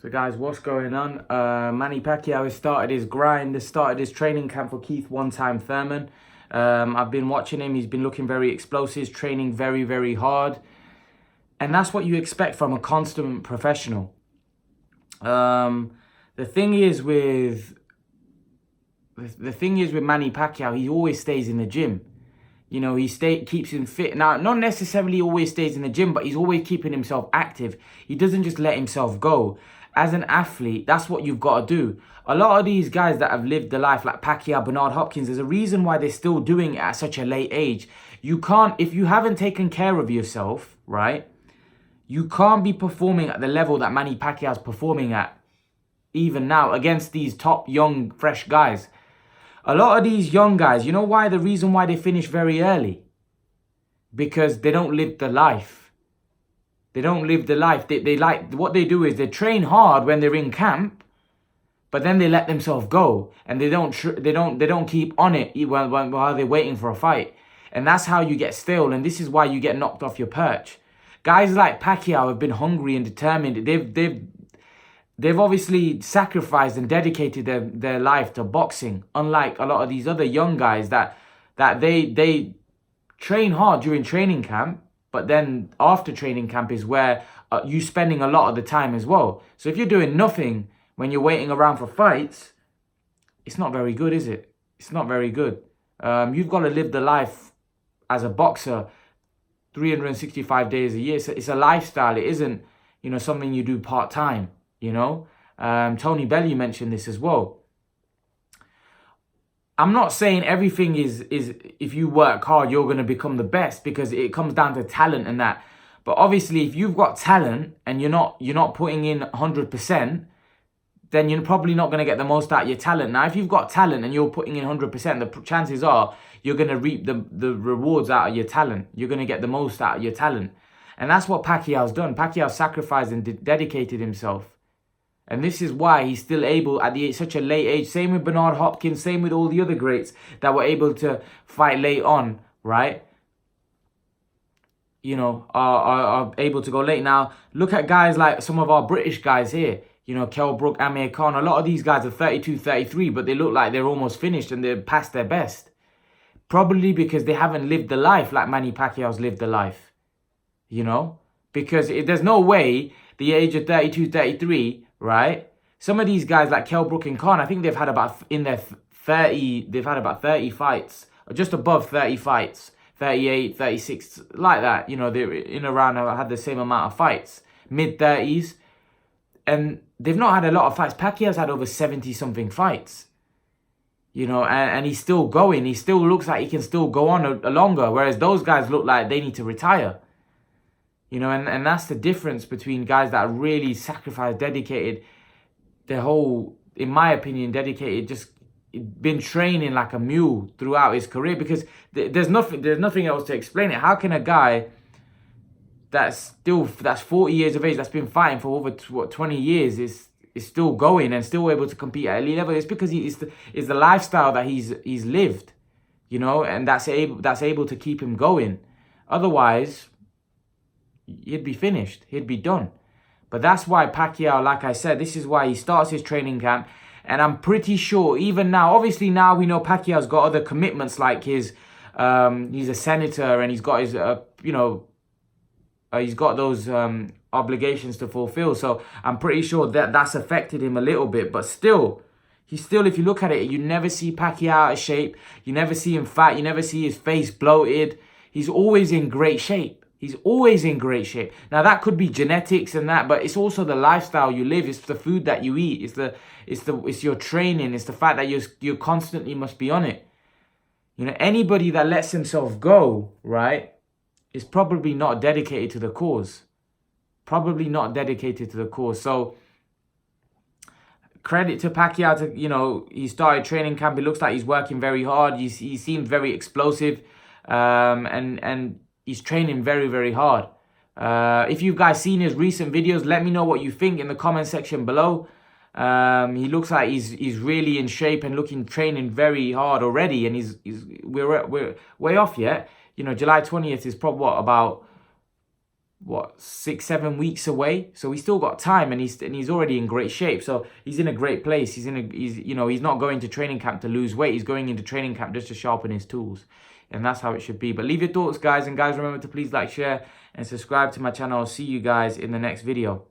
So guys, what's going on? Manny Pacquiao has started his grind, has started his training camp for Keith one-time Thurman. I've been watching him, he's been looking very explosive, training very, very hard. And that's what you expect from a constant professional. The thing is with Manny Pacquiao, he always stays in the gym. You know, keeps him fit. Now, not necessarily always stays in the gym, but he's always keeping himself active. He doesn't just let himself go. As an athlete, that's what you've got to do. A lot of these guys that have lived the life like Pacquiao, Bernard Hopkins, there's a reason why they're still doing it at such a late age. You can't, if you haven't taken care of yourself, right, you can't be performing at the level that Manny Pacquiao's performing at, even now, against these top, young, fresh guys. A lot of these young guys, you know why? The reason why they finish very early? Because they don't live the life. They don't live the life. They like, what they do is they train hard when they're in camp, but then they let themselves go and they don't keep on it while they're waiting for a fight. And that's how you get stale, and this is why you get knocked off your perch. Guys like Pacquiao have been hungry and determined. They've obviously sacrificed and dedicated their life to boxing, unlike a lot of these other young guys that they train hard during training camp, but then after training camp is where you spending a lot of the time as well. So if you're doing nothing when you're waiting around for fights, it's not very good, is it? It's not very good. You've got to live the life as a boxer 365 days a year. It's a lifestyle. It isn't, you know, something you do part-time. You know, Tony Bellew mentioned this as well. I'm not saying everything is if you work hard, you're going to become the best, because it comes down to talent and that. But obviously, if you've got talent and you're not putting in 100%, then you're probably not going to get the most out of your talent. Now, if you've got talent and you're putting in 100%, the chances are you're going to reap the rewards out of your talent. You're going to get the most out of your talent. And that's what Pacquiao's done. Pacquiao sacrificed and dedicated himself. And this is why he's still able at such a late age. Same with Bernard Hopkins. Same with all the other greats that were able to fight late on, right? You know, are able to go late. Now, look at guys like some of our British guys here. You know, Kell Brook, Amir Khan. A lot of these guys are 32, 33, but they look like they're almost finished and they're past their best. Probably because they haven't lived the life like Manny Pacquiao's lived the life. You know? Because there's no way the age of 32, 33... right? Some of these guys like Kell Brook and Khan, I think they've had about 30 fights, or just above 30 fights, 38, 36, like that. You know, they're in around, had the same amount of fights, mid-30s. And they've not had a lot of fights. Pacquiao's had over 70-something fights. You know, and he's still going. He still looks like he can still go on a longer, whereas those guys look like they need to retire. You know, and that's the difference between guys that are really sacrificed, dedicated, their whole, in my opinion, dedicated, just been training like a mule throughout his career, because there's nothing else to explain it. How can a guy that's 40 years of age, that's been fighting for over 20 years, is still going and still able to compete at elite level? It's because it's the lifestyle that he's lived, you know, and that's able to keep him going. Otherwise, he'd be finished. He'd be done. But that's why Pacquiao, like I said, this is why he starts his training camp. And I'm pretty sure, even now, obviously now we know Pacquiao's got other commitments, like he's a senator and he's got his, he's got those obligations to fulfill. So I'm pretty sure that that's affected him a little bit. But still, if you look at it, you never see Pacquiao out of shape. You never see him fat. You never see his face bloated. He's always in great shape. He's always in great shape. Now, that could be genetics and that, but it's also the lifestyle you live. It's the food that you eat. It's your training. It's the fact that you constantly must be on it. You know, anybody that lets himself go, right, is probably not dedicated to the cause. Probably not dedicated to the cause. So, credit to Pacquiao. You know, he started training camp. It looks like he's working very hard. He seems very explosive, and he's training very, very hard. If you guys seen his recent videos, let me know what you think in the comment section below. He looks like he's really in shape and training very hard already, and we're way off yet. You know, July 20th is probably about what, 6-7 weeks away, so he's still got time, and he's already in great shape. So he's in a great place. He's not going to training camp to lose weight. He's going into training camp just to sharpen his tools, and that's how it should be. But leave your thoughts, guys, and guys, remember to please like, share, and subscribe to my channel. I'll see you guys in the next video.